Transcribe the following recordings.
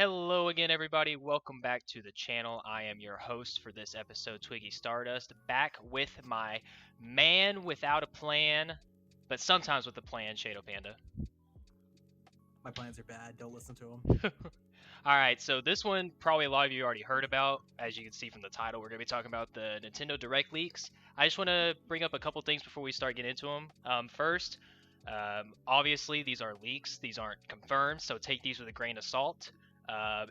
Hello again, everybody. Welcome back to the channel. I am your host for this episode, Twiggy Stardust, back with my man without a plan, but sometimes with a plan, Shadow Panda. My plans are bad. Don't listen to them. Alright, so this one probably a lot of you already heard about. As you can see from the title, we're going to be talking about the Nintendo Direct leaks. I just want to bring up a couple things before we start getting into them. First, obviously these are leaks. These aren't confirmed, so take these with a grain of salt.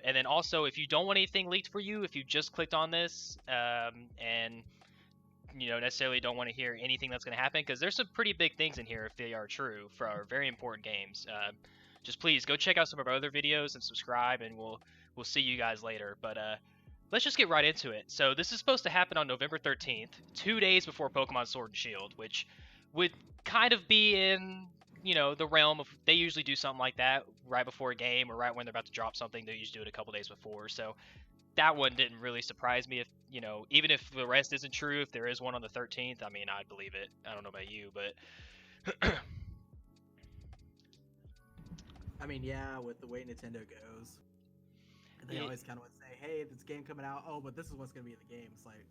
And then also, if you don't want anything leaked for you, if you just clicked on this and necessarily don't want to hear anything that's going to happen, because there's some pretty big things in here if they are true for our very important games. Just please go check out some of our other videos and subscribe, and we'll see you guys later. But let's just get right into it. So this is supposed to happen on November 13th, 2 days before Pokemon Sword and Shield, which would kind of be in the realm of, they usually do something like that right before a game or right when they're about to drop something. They usually do it a couple days before. So that one didn't really surprise me. If even if the rest isn't true, if there is one on the 13th, I mean, I'd believe it. I don't know about you, but I mean, yeah, with the way Nintendo goes, they always kind of would say, "Hey, this game coming out. Oh, but this is what's gonna be in the game." It's like,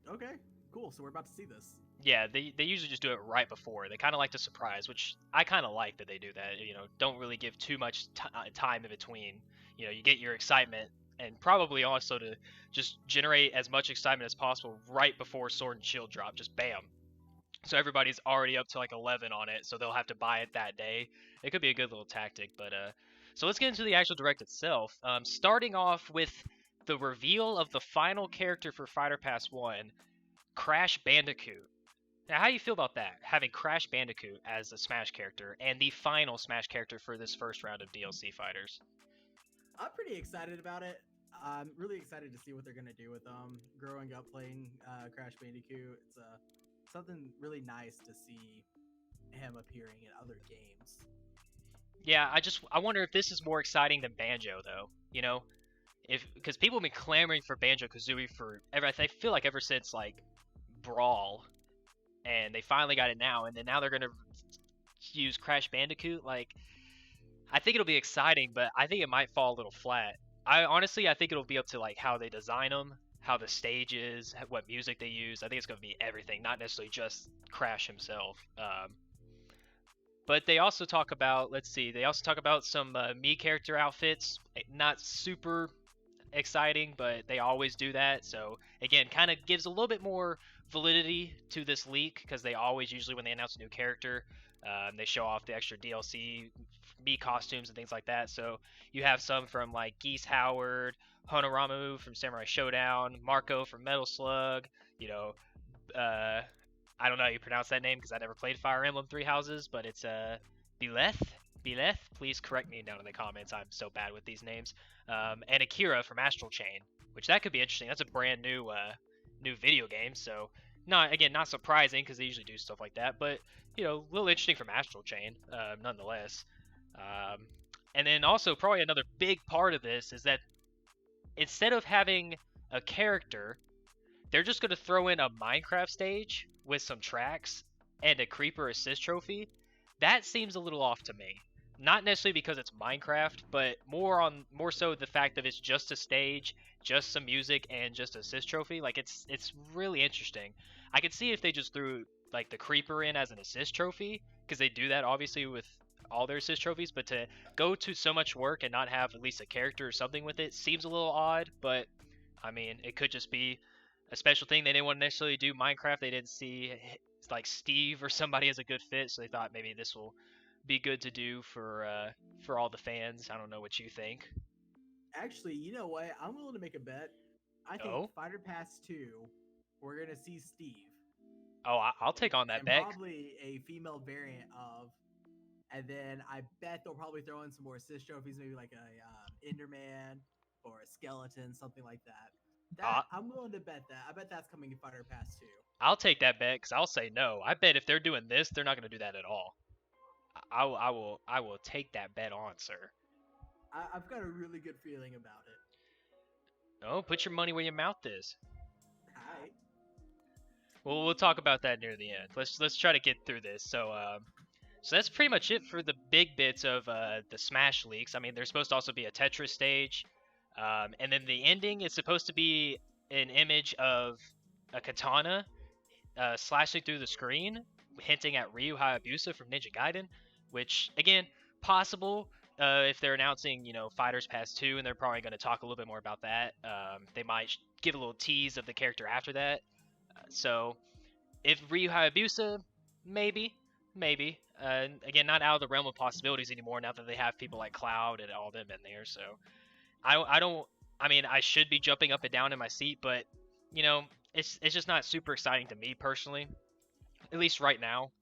okay, cool. So we're about to see this. yeah, they usually just do it right before. They kind of like to surprise, which I kind of like that they do that. Don't really give too much time in between. You get your excitement, and probably also to just generate as much excitement as possible right before Sword and Shield drop. Just bam. So everybody's already up to like 11 on it, so they'll have to buy it that day. It could be a good little tactic, but so let's get into the actual direct itself. Starting off with the reveal of the final character for Fighter Pass 1, Crash Bandicoot. Now, how do you feel about that? Having Crash Bandicoot as a Smash character and the final Smash character for this first round of DLC fighters. I'm pretty excited about it. I'm really excited to see what they're gonna do with them. Growing up playing Crash Bandicoot, it's something really nice to see him appearing in other games. Yeah, I wonder if this is more exciting than Banjo though. Because people have been clamoring for Banjo Kazooie I feel like ever since like Brawl, and they finally got it now, and then now they're gonna use Crash Bandicoot. Like, I think it'll be exciting, but I think it might fall a little flat. I think it'll be up to like how they design them, how the stage is, what music they use. I think it's gonna be everything, not necessarily just Crash himself. But they also talk about, let's see, they also talk about some Mii character outfits. Not super exciting, but they always do that. So again, kind of gives a little bit more validity to this leak, because they always, usually when they announce a new character, they show off the extra DLC Mii costumes and things like that. So you have some from like Geese Howard, Honoramu from Samurai Showdown, Marco from Metal Slug, I don't know how you pronounce that name because I never played Fire Emblem Three Houses, but it's Bileth. Bileth, please correct me down in the comments. I'm so bad with these names. And Akira from Astral Chain, which that could be interesting. That's a brand new video game, so not surprising because they usually do stuff like that, but a little interesting from Astral Chain, nonetheless. And then also probably another big part of this is that instead of having a character, they're just going to throw in a Minecraft stage with some tracks and a Creeper Assist trophy. That seems a little off to me. Not necessarily because it's Minecraft, but more so the fact that it's just a stage, just some music, and just assist trophy. Like, it's really interesting. I could see if they just threw like the Creeper in as an assist trophy, because they do that obviously with all their assist trophies, but to go to so much work and not have at least a character or something with it seems a little odd. But I mean, it could just be a special thing. They didn't want to necessarily do Minecraft. They didn't see like Steve or somebody as a good fit, so they thought maybe this will be good to do for all the fans. I don't know what you think. Actually, you know what? I'm willing to make a bet. I think Oh, Fighter Pass 2, we're gonna see Steve. I'll take on that And bet. probably a female variant of, and then I bet they'll probably throw in some more assist trophies, maybe like a Enderman or a skeleton, something like that. Uh, I'm willing to bet that. I bet that's coming in Fighter Pass 2. I'll take that bet because I'll say no. I bet if they're doing this, they're not going to do that at all. I will take that bet on, sir. I've got a really good feeling about it. Oh, put your money where your mouth is. Hi. Well, we'll talk about that near the end. Let's try to get through this. So So that's pretty much it for the big bits of the Smash leaks. I mean, there's supposed to also be a Tetris stage, and then the ending is supposed to be an image of a katana slashing through the screen, hinting at Ryu Hayabusa from Ninja Gaiden, which again possible. If they're announcing, Fighters Pass 2, and they're probably going to talk a little bit more about that. They might give a little tease of the character after that. So if Ryu Hayabusa, maybe. Again, not out of the realm of possibilities anymore now that they have people like Cloud and all them in there. So I don't. I mean, I should be jumping up and down in my seat, but it's just not super exciting to me personally, at least right now.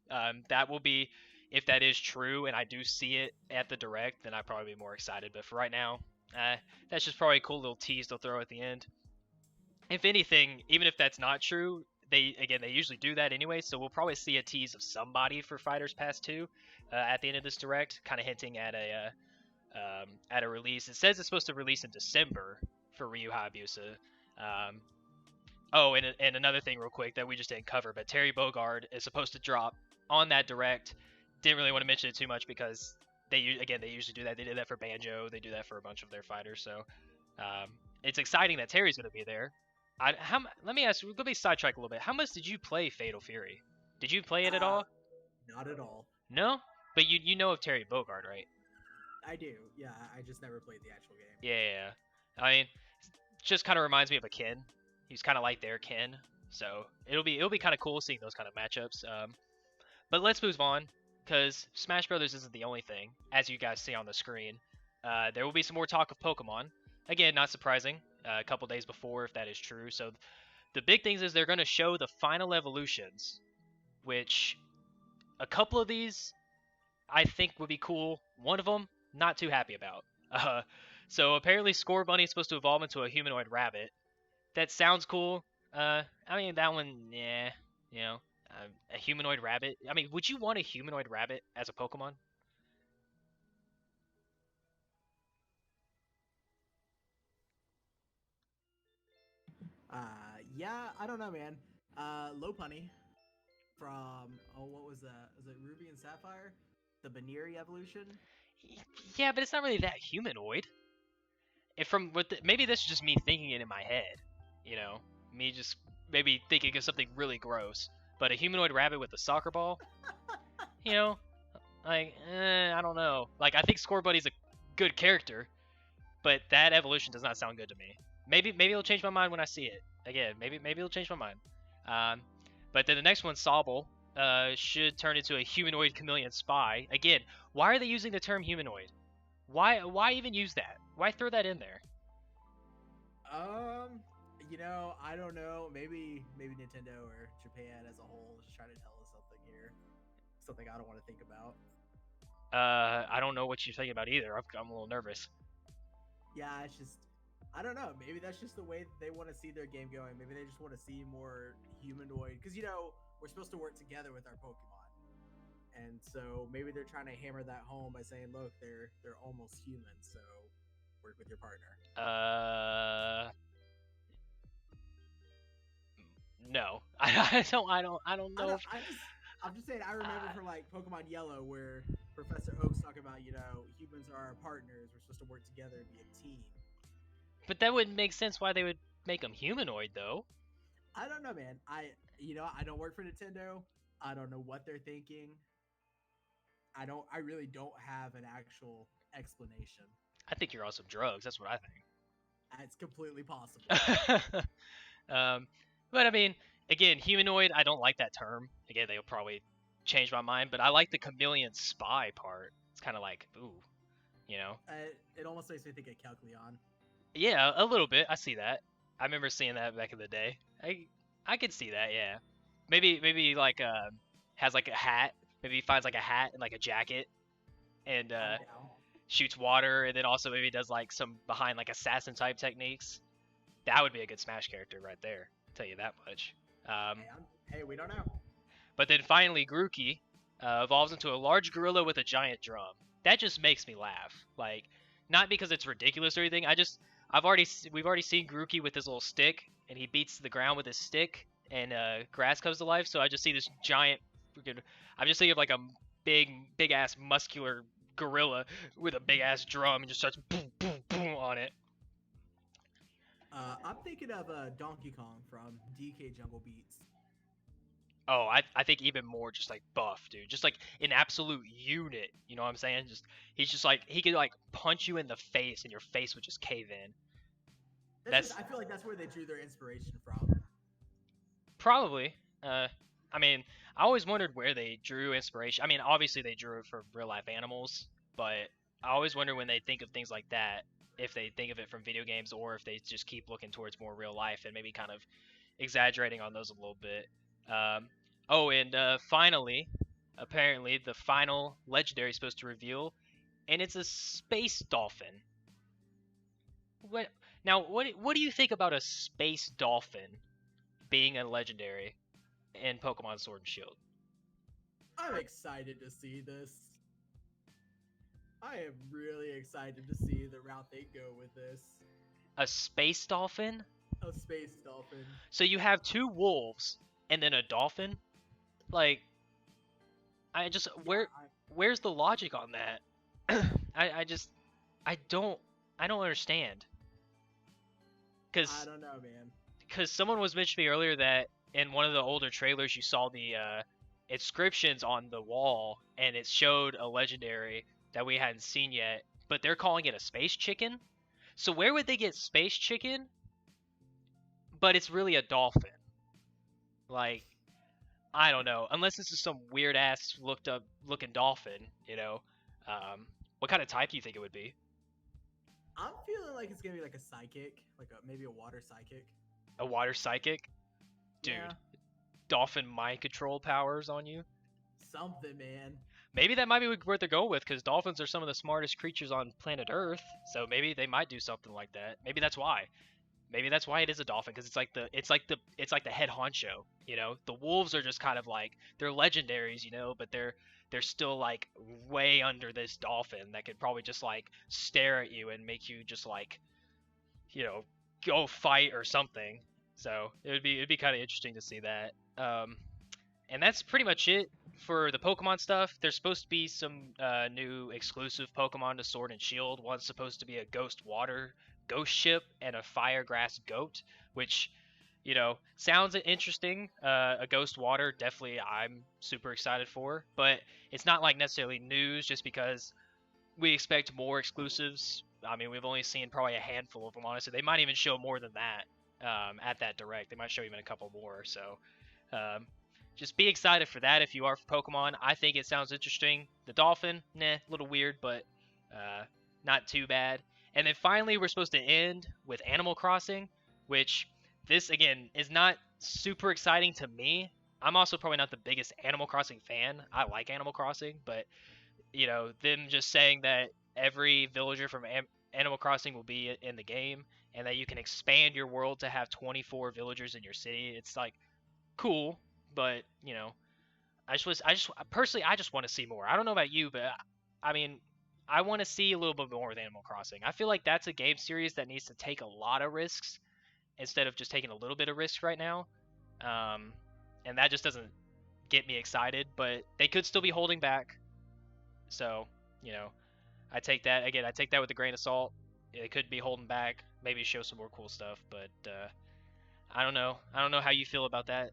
That will be, if that is true, and I do see it at the direct, then I'd probably be more excited. But for right now, that's just probably a cool little tease they'll throw at the end. If anything, even if that's not true, they usually do that anyway, so we'll probably see a tease of somebody for Fighters Pass 2 at the end of this direct, kind of hinting at a release. It says it's supposed to release in December for Ryu Hayabusa. Oh, and another thing real quick that we just didn't cover, but Terry Bogard is supposed to drop on that direct. Didn't really want to mention it too much because they usually do that. They did that for Banjo. They do that for a bunch of their fighters. So it's exciting that Terry's going to be there. Let me ask you, let me sidetrack a little bit. How much did you play Fatal Fury? Did you play it at all? Not at all. No? But you know of Terry Bogard, right? I do. Yeah, I just never played the actual game. Yeah. I mean, it just kind of reminds me of a Ken. He's kind of like their Ken. So it'll be kind of cool seeing those kind of matchups. But let's move on, because Smash Brothers isn't the only thing, as you guys see on the screen. There will be some more talk of Pokemon. Again, not surprising. A couple days before, if that is true. So the big things is they're going to show the final evolutions, which a couple of these I think would be cool. One of them, not too happy about. So apparently Score Bunny is supposed to evolve into a humanoid rabbit. That sounds cool. I mean, that one, yeah, a humanoid rabbit. I mean, would you want a humanoid rabbit as a Pokemon? Yeah, I don't know, man. Lopunny from what was that? Was it Ruby and Sapphire? The Baneri evolution? Yeah, but it's not really that humanoid. If from maybe this is just me thinking it in my head, me just maybe thinking of something really gross. But a humanoid rabbit with a soccer ball, you know, like I don't know. Like I think Score Buddy's a good character, but that evolution does not sound good to me. Maybe it'll change my mind when I see it again. Maybe it'll change my mind. But then the next one, Sobble, should turn into a humanoid chameleon spy. Again, why are they using the term humanoid? Why even use that? Why throw that in there? I don't know. Maybe Nintendo or Japan as a whole is trying to tell us something here. Something I don't want to think about. I don't know what you're thinking about either. I'm a little nervous. Yeah, it's just I don't know. Maybe that's just the way they want to see their game going. Maybe they just want to see more humanoid because we're supposed to work together with our Pokemon, and so maybe they're trying to hammer that home by saying, "Look, they're almost human, so work with your partner." No, I don't know. I'm just saying. I remember from like Pokemon Yellow, where Professor Oak's talking about, humans are our partners. We're supposed to work together and be a team. But that wouldn't make sense. Why they would make them humanoid though? I don't know, man. I don't work for Nintendo. I don't know what they're thinking. I really don't have an actual explanation. I think you're on some drugs. That's what I think. It's completely possible. But I mean, again, humanoid. I don't like that term. Again, they'll probably change my mind. But I like the chameleon spy part. It's kind of like, ooh, It almost makes me think of Kecleon. Yeah, a little bit. I see that. I remember seeing that back in the day. I could see that. Yeah. Maybe like has like a hat. Maybe he finds like a hat and like a jacket, and shoots water, and then also maybe does like some behind like assassin type techniques. That would be a good Smash character right there. I'll tell you that much. Hey, we don't know. But then finally, Grookey evolves into a large gorilla with a giant drum. That just makes me laugh. Like, not because it's ridiculous or anything. We've already seen Grookey with his little stick, and he beats the ground with his stick, and grass comes to life. So I just see this giant. I'm just thinking of like a big ass muscular gorilla with a big ass drum and just starts boom boom boom on it. I'm thinking of Donkey Kong from DK Jungle Beats. Oh, I think even more just like buff, dude. Just like an absolute unit. You know what I'm saying? Just he's just like he could like punch you in the face and your face would just cave in. I That's feel like that's where they drew their inspiration from. probably. I mean, I always wondered where they drew inspiration. I mean, obviously they drew it from real life animals, but I always wonder when they think of things like that, if they think of it from video games or if they just keep looking towards more real life and maybe kind of exaggerating on those a little bit. Um, oh, and finally, apparently the final legendary is supposed to reveal, and it's a space dolphin. What now? What do you think about a space dolphin being a legendary in Pokemon Sword and Shield? I'm excited to see this. I am really excited to see the route they go with this. A space dolphin? A space dolphin. So you have two wolves and then a dolphin? Like, I just where's the logic on that? I just I don't I don't understand. I Cause don't know, man. because someone was mentioning earlier that in one of the older trailers you saw the inscriptions on the wall and it showed a legendary that we hadn't seen yet, but they're calling it a space chicken. So where would they get space chicken? But it's really a dolphin. Like, I don't know. Unless this is some weird ass looked up looking dolphin, you know. What kind of type do you think it would be? I'm feeling like it's gonna be like a psychic, like maybe a water psychic. A water psychic? Dude, Yeah, dolphin mind control powers on you? something, man. Maybe that might be what they're going with, because dolphins are some of the smartest creatures on planet Earth. So maybe they might do something like that. Maybe that's why. Maybe that's why it is a dolphin, because it's like the head honcho. You know, the wolves are just kind of like they're legendaries, you know, but they're still like way under this dolphin that could probably just like stare at you and make you just like you know go fight or something. So it'd be kind of interesting to see that. And that's pretty much it for the Pokemon stuff. There's supposed to be some new exclusive Pokemon to Sword and Shield. One's supposed to be a Ghost Water Ghost Ship and a Firegrass Goat, which sounds interesting. A Ghost Water, definitely, I'm super excited for, but it's not like necessarily news just because we expect more exclusives. I mean, we've only seen probably a handful of them, honestly. They might even show more than that at that direct. They might show even a couple more. So um, just be excited for that if you are for Pokemon. I think it sounds interesting. The Dolphin, a little weird, but not too bad. And then finally, we're supposed to end with Animal Crossing, which this, again, is not super exciting to me. I'm also probably not the biggest Animal Crossing fan. I like Animal Crossing, but them just saying that every villager from Animal Crossing will be in the game and that you can expand your world to have 24 villagers in your city. It's like cool, but personally I just want to see more. I don't know about you, but I mean, I want to see a little bit more with Animal Crossing. I feel like that's a game series that needs to take a lot of risks instead of just taking a little bit of risk right now. And that just doesn't get me excited, but they could still be holding back. So, I take that again. I take that with a grain of salt. It could be holding back, maybe show some more cool stuff, but I don't know. I don't know how you feel about that.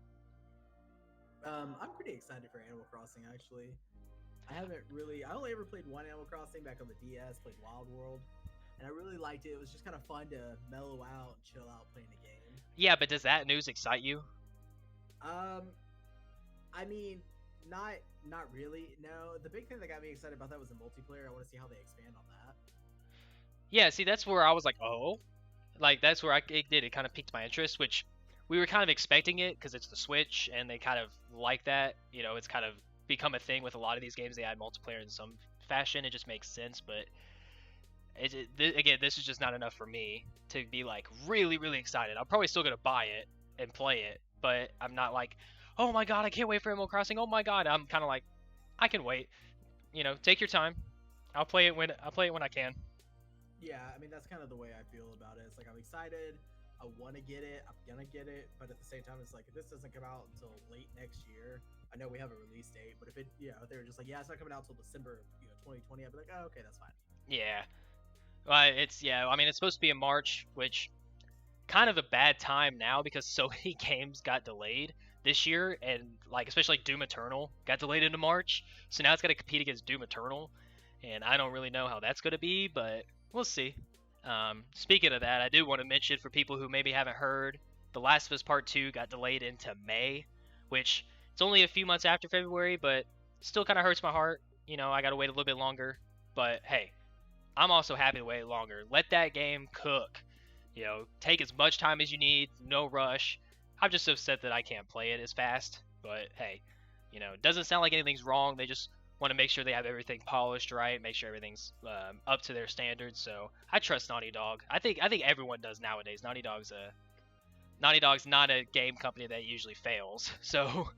I'm pretty excited for Animal Crossing actually. I only ever played one Animal Crossing back on the DS, played Wild World, and I really liked it. It was just kind of fun to mellow out and chill out playing the game. Yeah, but does that news excite you? I mean, not really. No, the big thing that got me excited about that was the multiplayer. I want to see how they expand on that. Yeah, see, that's where I was like, oh, like that's where it kind of piqued my interest, which we were kind of expecting it because it's the Switch and they kind of like that. It's kind of become a thing with a lot of these games. They add multiplayer in some fashion. It just makes sense, but again, this is just not enough for me to be like really, really excited. I'm probably still gonna buy it and play it, but I'm not like, oh my god, I can't wait for Animal Crossing. Oh my god, I'm kind of like, I can wait. Take your time. I'll play it when I can. Yeah, I mean that's kind of the way I feel about it. It's like I'm excited, I want to get it. I'm gonna get it, but at the same time, it's like if this doesn't come out until late next year, I know we have a release date, but if it, if they were just like, yeah, it's not coming out until December, 2020, I'd be like, oh, okay, that's fine. Yeah. Well, I mean, it's supposed to be in March, which kind of a bad time now because so many games got delayed this year, and like especially like Doom Eternal got delayed into March. So now it's got to compete against Doom Eternal, and I don't really know how that's going to be, but we'll see. Speaking of that, I do want to mention for people who maybe haven't heard, The Last of Us Part 2 got delayed into May, which it's only a few months after February, but still kind of hurts my heart. I got to wait a little bit longer, but hey, I'm also happy to wait longer. Let that game cook. Take as much time as you need, no rush. I'm just upset that I can't play it as fast, but hey, it doesn't sound like anything's wrong. They just want to make sure they have everything polished right, make sure everything's up to their standards. So I trust Naughty Dog. I think everyone does nowadays. Naughty Dog's not a game company that usually fails. So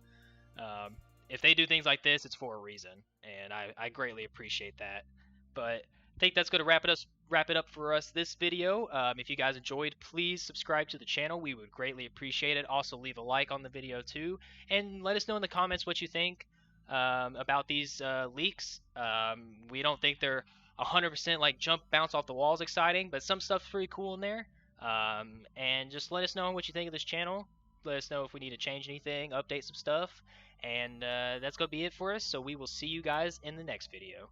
um, if they do things like this, it's for a reason, and I greatly appreciate that. But I think that's going to wrap it up for us this video. If you guys enjoyed, please subscribe to the channel. We would greatly appreciate it. Also, leave a like on the video too, and let us know in the comments what you think about these leaks. We don't think they're 100% like jump bounce off the walls exciting, but some stuff's pretty cool in there. And just let us know what you think of this channel. Let us know if we need to change anything, update some stuff. And that's going to be it for us. So we will see you guys in the next video.